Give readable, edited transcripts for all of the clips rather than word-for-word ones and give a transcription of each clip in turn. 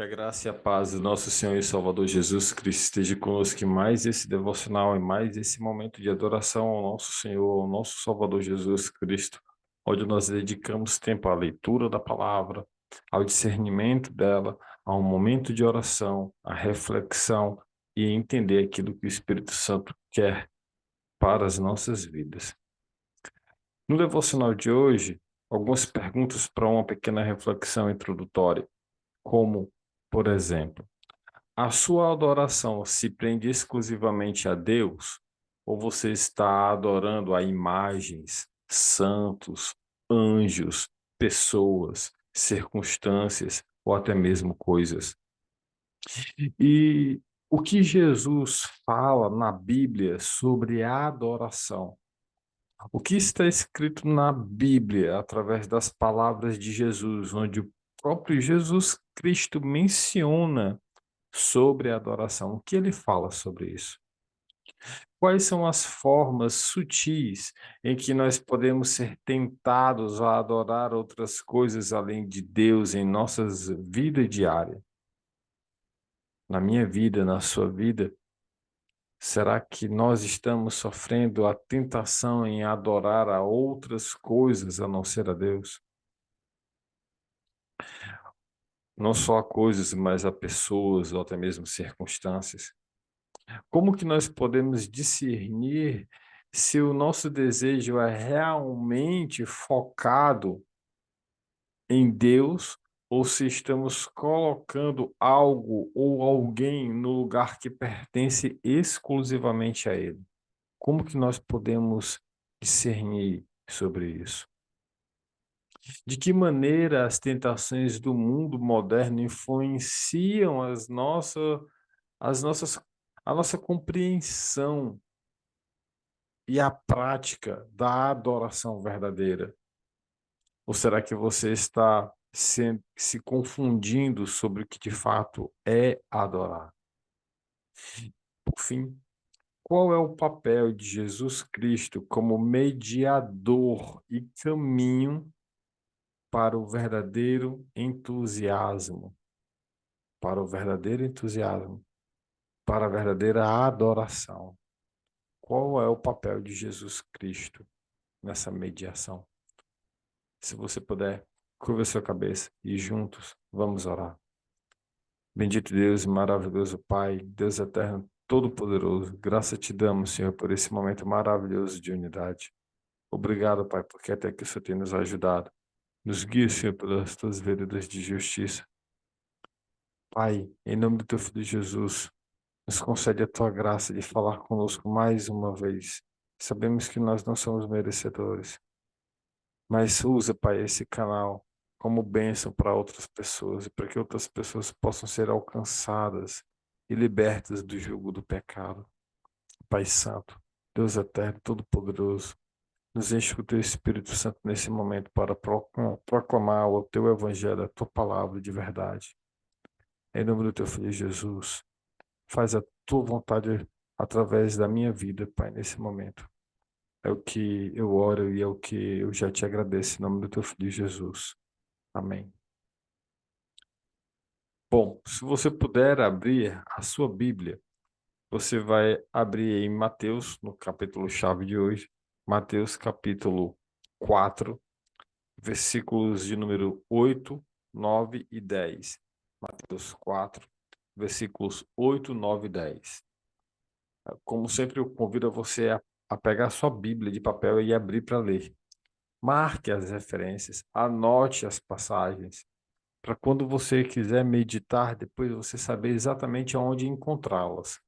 Que a graça e a paz do nosso Senhor e Salvador Jesus Cristo esteja conosco em mais esse devocional, em mais esse momento de adoração ao nosso Senhor, ao nosso Salvador Jesus Cristo, onde nós dedicamos tempo à leitura da palavra, ao discernimento dela, a um momento de oração, à reflexão e entender aquilo que o Espírito Santo quer para as nossas vidas. No devocional de hoje, algumas perguntas para uma pequena reflexão introdutória, como, por exemplo, a sua adoração se prende exclusivamente a Deus? Ou você está adorando a imagens, santos, anjos, pessoas, circunstâncias ou até mesmo coisas? E o que Jesus fala na Bíblia sobre a adoração? O que está escrito na Bíblia através das palavras de Jesus, onde o próprio Jesus Cristo menciona sobre a adoração? O que ele fala sobre isso? Quais são as formas sutis em que nós podemos ser tentados a adorar outras coisas além de Deus em nossas vida diária? Na minha vida, na sua vida, será que nós estamos sofrendo a tentação em adorar a outras coisas a não ser a Deus? Não só a coisas, mas a pessoas ou até mesmo circunstâncias. Como que nós podemos discernir se o nosso desejo é realmente focado em Deus ou se estamos colocando algo ou alguém no lugar que pertence exclusivamente a Ele? Como que nós podemos discernir sobre isso? De que maneira as tentações do mundo moderno influenciam as nossas, a nossa compreensão e a prática da adoração verdadeira? Ou será que você está se confundindo sobre o que de fato é adorar? Por fim, qual é o papel de Jesus Cristo como mediador e caminho para o verdadeiro entusiasmo, para o verdadeiro entusiasmo, para a verdadeira adoração? Qual é o papel de Jesus Cristo nessa mediação? Se você puder, curva a sua cabeça e juntos vamos orar. Bendito Deus, maravilhoso Pai, Deus eterno, todo-poderoso, graça te damos, Senhor, por esse momento maravilhoso de unidade. Obrigado, Pai, porque até que o Senhor tem nos ajudado. Nos guia, Senhor, pelas tuas veredas de justiça. Pai, em nome do teu Filho Jesus, nos concede a tua graça de falar conosco mais uma vez. Sabemos que nós não somos merecedores, mas usa, Pai, esse canal como bênção para outras pessoas e para que outras pessoas possam ser alcançadas e libertas do jugo do pecado. Pai Santo, Deus eterno, todo-poderoso, nos enche com o teu Espírito Santo nesse momento para proclamar o teu evangelho, a tua palavra de verdade. Em nome do teu Filho Jesus, faz a tua vontade através da minha vida, Pai, nesse momento. É o que eu oro e é o que eu já te agradeço em nome do teu Filho Jesus. Amém. Bom, se você puder abrir a sua Bíblia, você vai abrir em Mateus, no capítulo-chave de hoje, Mateus capítulo 4, versículos de número 8, 9 e 10. Mateus 4, versículos 8, 9 e 10. Como sempre, eu convido você a pegar a sua Bíblia de papel e abrir para ler. Marque as referências, anote as passagens, para quando você quiser meditar, depois você saber exatamente aonde encontrá-las.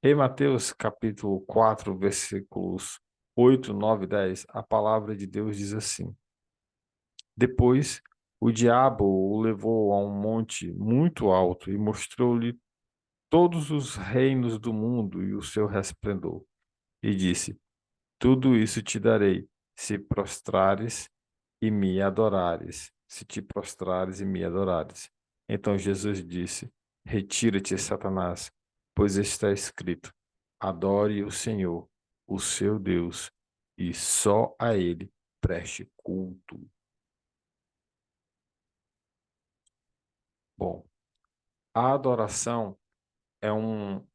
Em Mateus capítulo 4, versículos 8, 9 e 10, a palavra de Deus diz assim: Depois o diabo o levou a um monte muito alto e mostrou-lhe todos os reinos do mundo e o seu resplendor, e disse: Tudo isso te darei, se prostrares e me adorares, se te prostrares e me adorares. Então Jesus disse: Retira-te, Satanás, pois está escrito: Adore o Senhor, o seu Deus, e só a ele preste culto. Bom, A adoração é um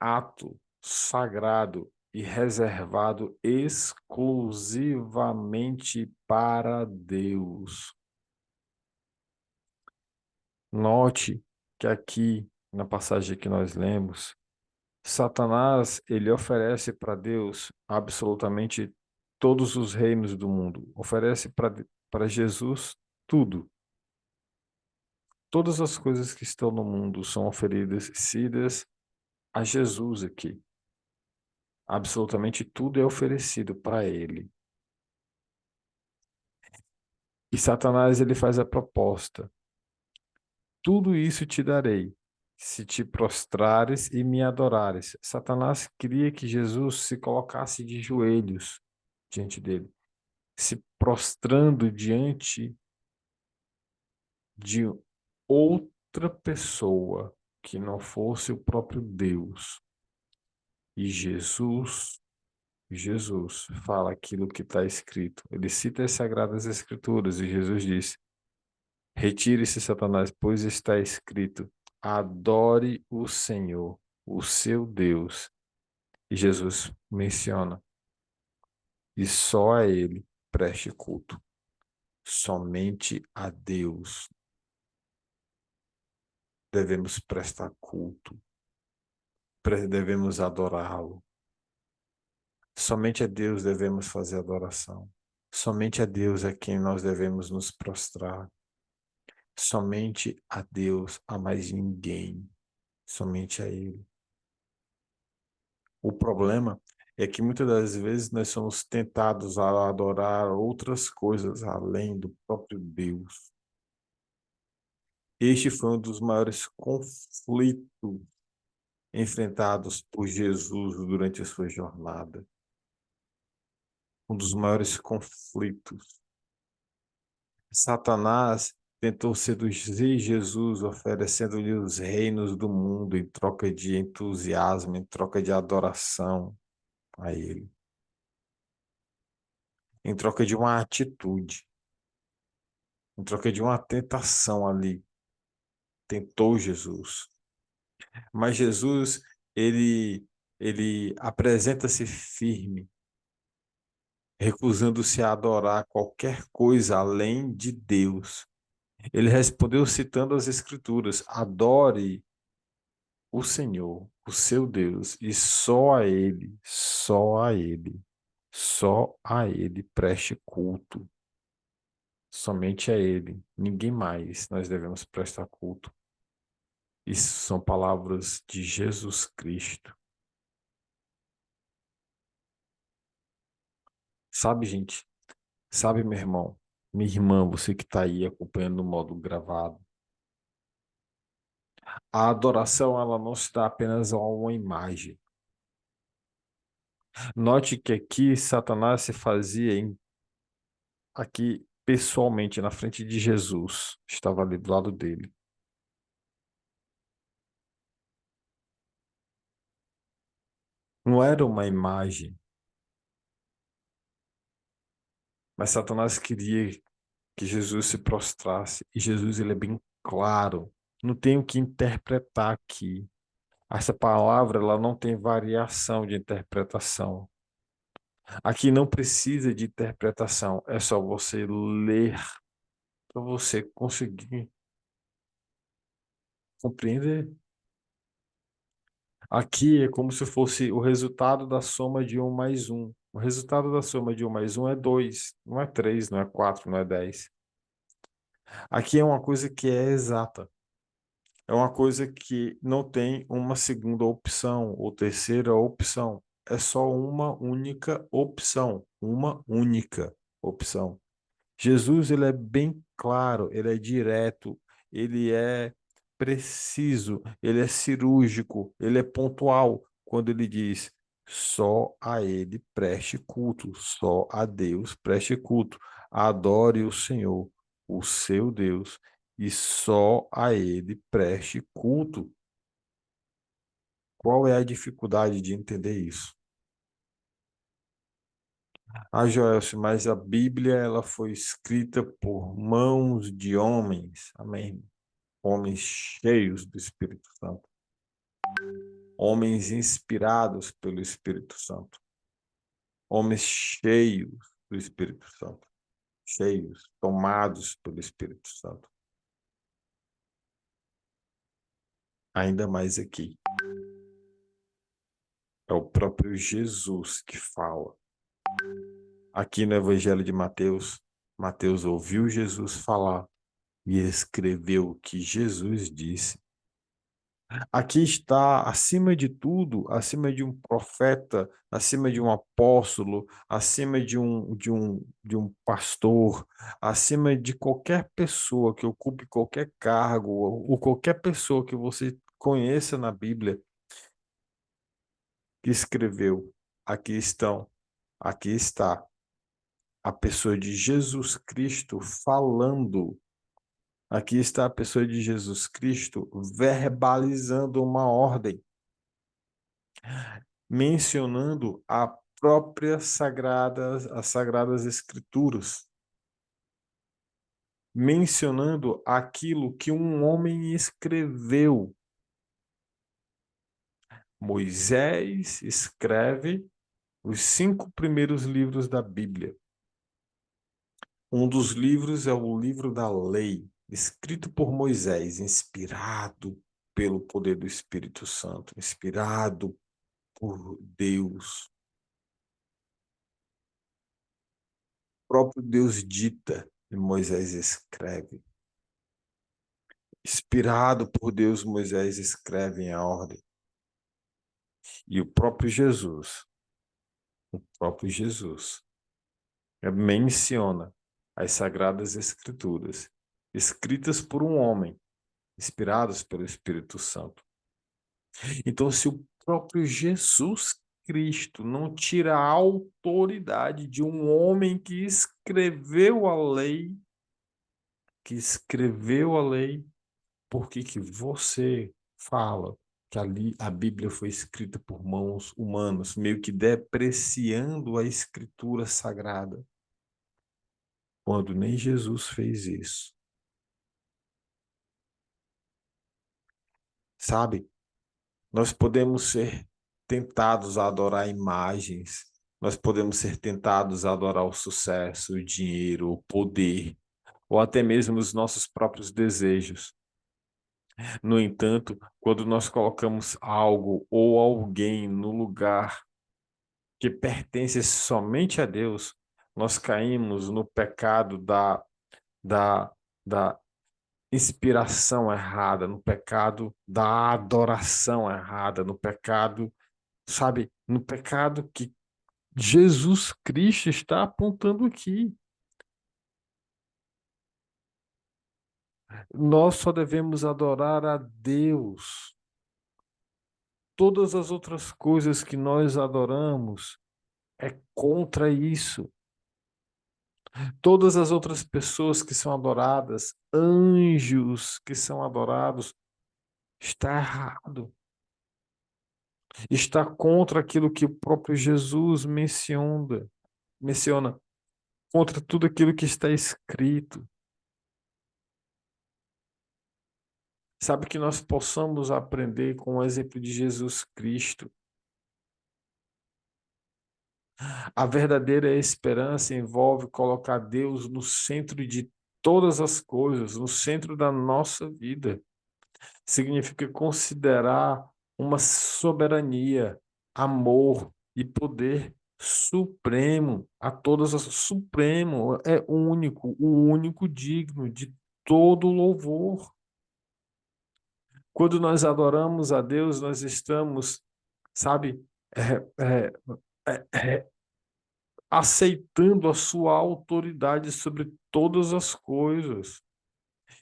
ato sagrado e reservado exclusivamente para Deus. Note que aqui, na passagem que nós lemos, Satanás, ele oferece para Deus absolutamente todos os reinos do mundo. Oferece para Jesus tudo. Todas as coisas que estão no mundo são oferecidas a Jesus aqui. Absolutamente tudo é oferecido para ele. E Satanás, ele faz a proposta: tudo isso te darei, se te prostrares e me adorares. Satanás queria que Jesus se colocasse de joelhos diante dele, se prostrando diante de outra pessoa que não fosse o próprio Deus. E Jesus fala aquilo que está escrito. Ele cita as Sagradas Escrituras e Jesus diz: retire-se, Satanás, pois está escrito: adore o Senhor, o seu Deus. E Jesus menciona: e só a Ele preste culto. Somente a Deus devemos prestar culto, devemos adorá-lo. Somente a Deus devemos fazer adoração. Somente a Deus é quem nós devemos nos prostrar. Somente a Deus, a mais ninguém. Somente a Ele. O problema é que muitas das vezes nós somos tentados a adorar outras coisas além do próprio Deus. Este foi um dos maiores conflitos enfrentados por Jesus durante a sua jornada. Um dos maiores conflitos. Satanás tentou seduzir Jesus, oferecendo-lhe os reinos do mundo em troca de entusiasmo, em troca de adoração a ele, em troca de uma atitude, em troca de uma tentação ali. Tentou Jesus. Mas Jesus, ele apresenta-se firme, recusando-se a adorar qualquer coisa além de Deus. Ele respondeu citando as Escrituras: adore o Senhor, o seu Deus, e só a Ele preste culto. Somente a Ele, ninguém mais nós devemos prestar culto. Isso são palavras de Jesus Cristo. Sabe, gente? Sabe, meu irmão? Minha irmã, você que está aí acompanhando no modo gravado. A adoração, ela não se dá apenas a uma imagem. Note que aqui Satanás se fazia aqui pessoalmente na frente de Jesus. Estava ali do lado dele. Não era uma imagem, mas Satanás queria que Jesus se prostrasse. E Jesus, ele é bem claro. Não tem o que interpretar aqui. Essa palavra, ela não tem variação de interpretação. Aqui não precisa de interpretação, é só você ler para você conseguir compreender. Aqui é como se fosse o resultado da soma de um mais um. O resultado da soma de um mais um é 2, não é 3, não é 4, não é 10. Aqui é uma coisa que é exata. É uma coisa que não tem uma segunda opção ou terceira opção. É só uma única opção. Uma única opção. Jesus, ele é bem claro, ele é direto, ele é preciso, ele é cirúrgico, ele é pontual quando ele diz: só a ele preste culto, só a Deus preste culto. Adore o Senhor, o seu Deus, e só a ele preste culto. Qual é a dificuldade de entender isso? Ah, Joelce, mas a Bíblia ela foi escrita por mãos de homens. Amém. homens cheios do Espírito Santo, homens inspirados pelo Espírito Santo, homens cheios do Espírito Santo, cheios, tomados pelo Espírito Santo. Ainda mais aqui, é o próprio Jesus que fala. Aqui no Evangelho de Mateus, Mateus ouviu Jesus falar e escreveu o que Jesus disse. Aqui está, acima de tudo, acima de um profeta, acima de um apóstolo, acima de um pastor, acima de qualquer pessoa que ocupe qualquer cargo, ou qualquer pessoa que você conheça na Bíblia, que escreveu. Aqui estão, aqui está a pessoa de Jesus Cristo falando. Aqui está a pessoa de Jesus Cristo verbalizando uma ordem, mencionando as sagradas escrituras, mencionando aquilo que um homem escreveu. Moisés escreve os 5 primeiros livros da Bíblia. Um dos livros é o livro da Lei, escrito por Moisés, inspirado pelo poder do Espírito Santo, inspirado por Deus. O próprio Deus dita e Moisés escreve. Inspirado por Deus, Moisés escreve em ordem. E o próprio Jesus menciona as Sagradas Escrituras, escritas por um homem, inspiradas pelo Espírito Santo. Então, se o próprio Jesus Cristo não tira a autoridade de um homem que escreveu a lei, por que que você fala que ali a Bíblia foi escrita por mãos humanas, meio que depreciando a Escritura Sagrada, quando nem Jesus fez isso? Sabe? Nós podemos ser tentados a adorar imagens, nós podemos ser tentados a adorar o sucesso, o dinheiro, o poder, ou até mesmo os nossos próprios desejos. No entanto, quando nós colocamos algo ou alguém no lugar que pertence somente a Deus, nós caímos no pecado da, da inspiração errada, no pecado da adoração errada, no pecado, sabe, no pecado que Jesus Cristo está apontando aqui. Nós só devemos adorar a Deus. Todas as outras coisas que nós adoramos é contra isso. Todas as outras pessoas que são adoradas, anjos que são adorados, está errado. Está contra aquilo que o próprio Jesus menciona, contra tudo aquilo que está escrito. Sabe, que nós possamos aprender com o exemplo de Jesus Cristo. A verdadeira esperança envolve colocar Deus no centro de todas as coisas, no centro da nossa vida. Significa considerar uma soberania, amor e poder supremo a todas as supremo, é único, o único digno de todo louvor. Quando nós adoramos a Deus, nós estamos, sabe, é, é, é, aceitando a sua autoridade sobre todas as coisas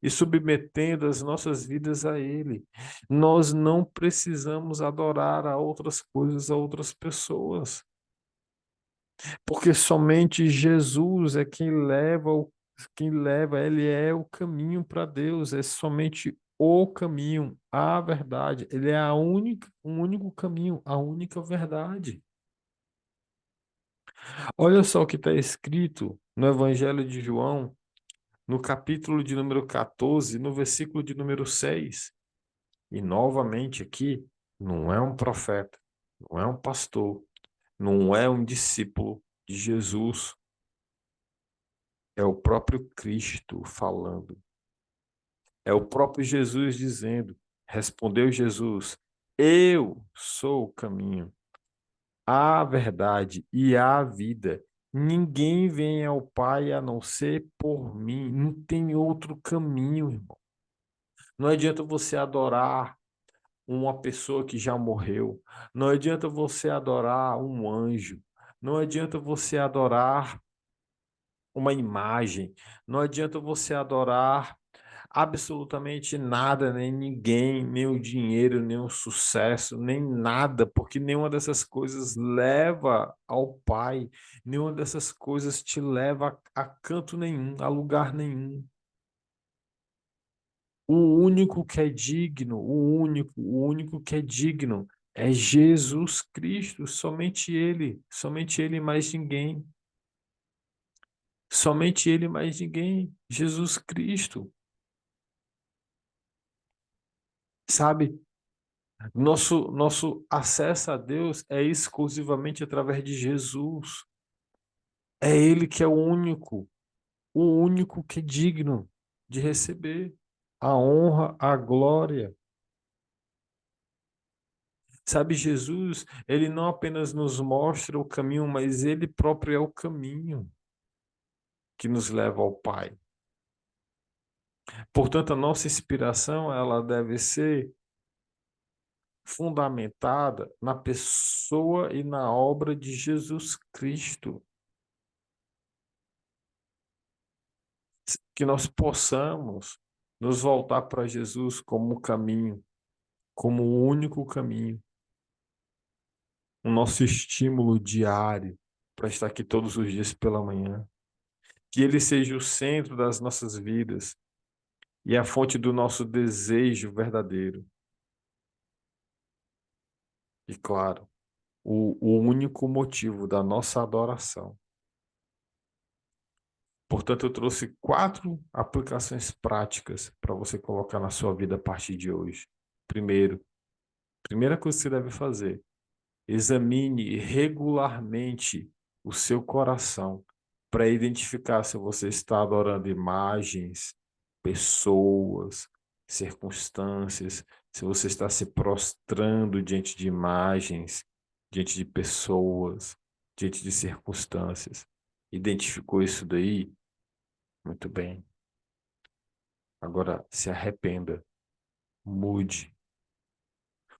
e submetendo as nossas vidas a Ele. Nós não precisamos adorar a outras coisas, a outras pessoas, porque somente Jesus é quem leva, Ele é o caminho para Deus, é somente o caminho, a verdade. Ele é o único caminho, a única verdade. Olha só o que está escrito no Evangelho de João, no capítulo de número 14, no versículo de número 6. E novamente aqui, não é um profeta, não é um pastor, não é um discípulo de Jesus, é o próprio Cristo falando. É o próprio Jesus dizendo: respondeu Jesus, eu sou o caminho, a verdade e a vida. Ninguém vem ao Pai a não ser por mim. Não tem outro caminho, irmão. Não adianta você adorar uma pessoa que já morreu. Não adianta você adorar um anjo. Não adianta você adorar uma imagem. Não adianta você adorar absolutamente nada, nem ninguém, nem o dinheiro, nem o sucesso, nem nada, porque nenhuma dessas coisas leva ao Pai, nenhuma dessas coisas te leva a canto nenhum, a lugar nenhum. O único que é digno, o único que é digno é Jesus Cristo, somente Ele, mais ninguém. Somente Ele, mais ninguém. Jesus Cristo, sabe? Nosso acesso a Deus é exclusivamente através de Jesus. É Ele que é o único que é digno de receber a honra, a glória. Sabe, Jesus, ele não apenas nos mostra o caminho, mas ele próprio é o caminho que nos leva ao Pai. Portanto, a nossa inspiração, ela deve ser fundamentada na pessoa e na obra de Jesus Cristo. Que nós possamos nos voltar para Jesus como o caminho, como o único caminho, o nosso estímulo diário para estar aqui todos os dias pela manhã. Que ele seja o centro das nossas vidas e a fonte do nosso desejo verdadeiro. E claro, o único motivo da nossa adoração. Portanto, eu trouxe 4 aplicações práticas para você colocar na sua vida a partir de hoje. Primeiro, primeira coisa que você deve fazer: examine regularmente o seu coração para identificar se você está adorando imagens, pessoas, circunstâncias, se você está se prostrando diante de imagens, diante de pessoas, diante de circunstâncias. Identificou isso daí? Muito bem. Agora se arrependa, mude,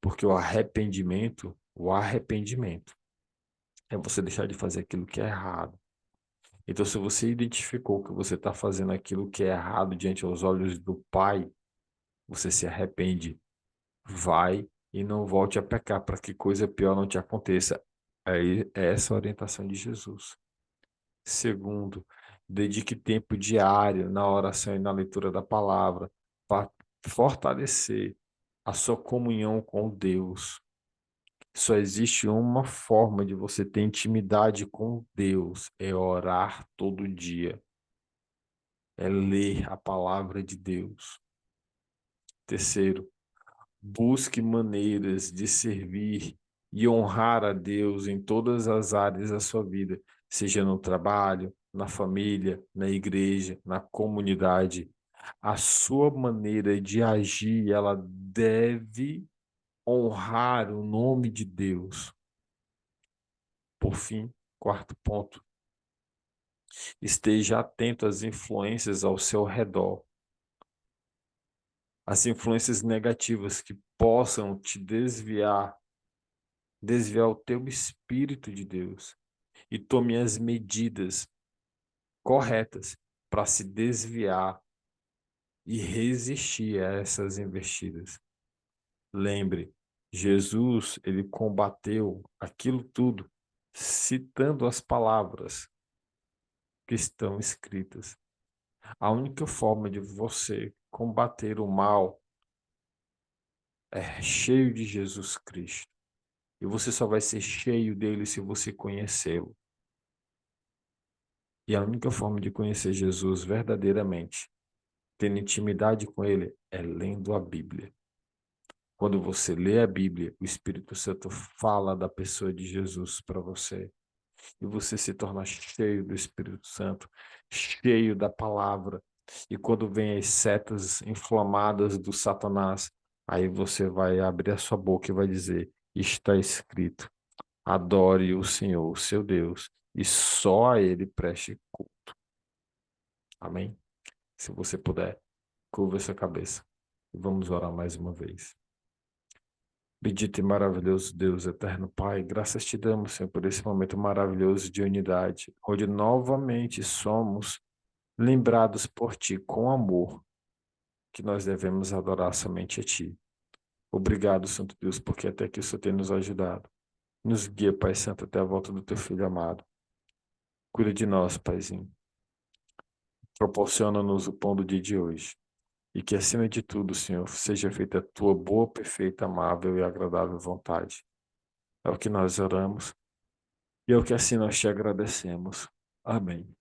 porque o arrependimento é você deixar de fazer aquilo que é errado. Então, se você identificou que você está fazendo aquilo que é errado diante aos olhos do Pai, você se arrepende, vai e não volte a pecar para que coisa pior não te aconteça. Aí é essa a orientação de Jesus. Segundo, dedique tempo diário na oração e na leitura da palavra para fortalecer a sua comunhão com Deus. Só existe uma forma de você ter intimidade com Deus, é orar todo dia, é ler a palavra de Deus. Terceiro, busque maneiras de servir e honrar a Deus em todas as áreas da sua vida, seja no trabalho, na família, na igreja, na comunidade. A sua maneira de agir, ela deve honrar o nome de Deus. Por fim, quarto ponto, esteja atento às influências ao seu redor, as influências negativas que possam te desviar o teu espírito de Deus, e tome as medidas corretas para se desviar e resistir a essas investidas. Lembre, Jesus, ele combateu aquilo tudo citando as palavras que estão escritas. A única forma de você combater o mal é cheio de Jesus Cristo. E você só vai ser cheio dele se você conhecê-lo. E a única forma de conhecer Jesus verdadeiramente, tendo intimidade com Ele, é lendo a Bíblia. Quando você lê a Bíblia, o Espírito Santo fala da pessoa de Jesus para você. E você se torna cheio do Espírito Santo, cheio da palavra. E quando vem as setas inflamadas do Satanás, aí você vai abrir a sua boca e vai dizer: está escrito, adore o Senhor, seu Deus, e só a Ele preste culto. Amém? Se você puder, curva essa cabeça. E vamos orar mais uma vez. Bendito e maravilhoso Deus, eterno Pai, graças te damos, Senhor, por esse momento maravilhoso de unidade, onde novamente somos lembrados por Ti com amor, que nós devemos adorar somente a Ti. Obrigado, Santo Deus, porque até aqui o Senhor tem nos ajudado. Nos guia, Pai Santo, até a volta do Teu Filho amado. Cuida de nós, Paizinho. Proporciona-nos o pão do dia de hoje. E que, acima de tudo, Senhor, seja feita a Tua boa, perfeita, amável e agradável vontade. É o que nós oramos. E é o que assim nós te agradecemos. Amém.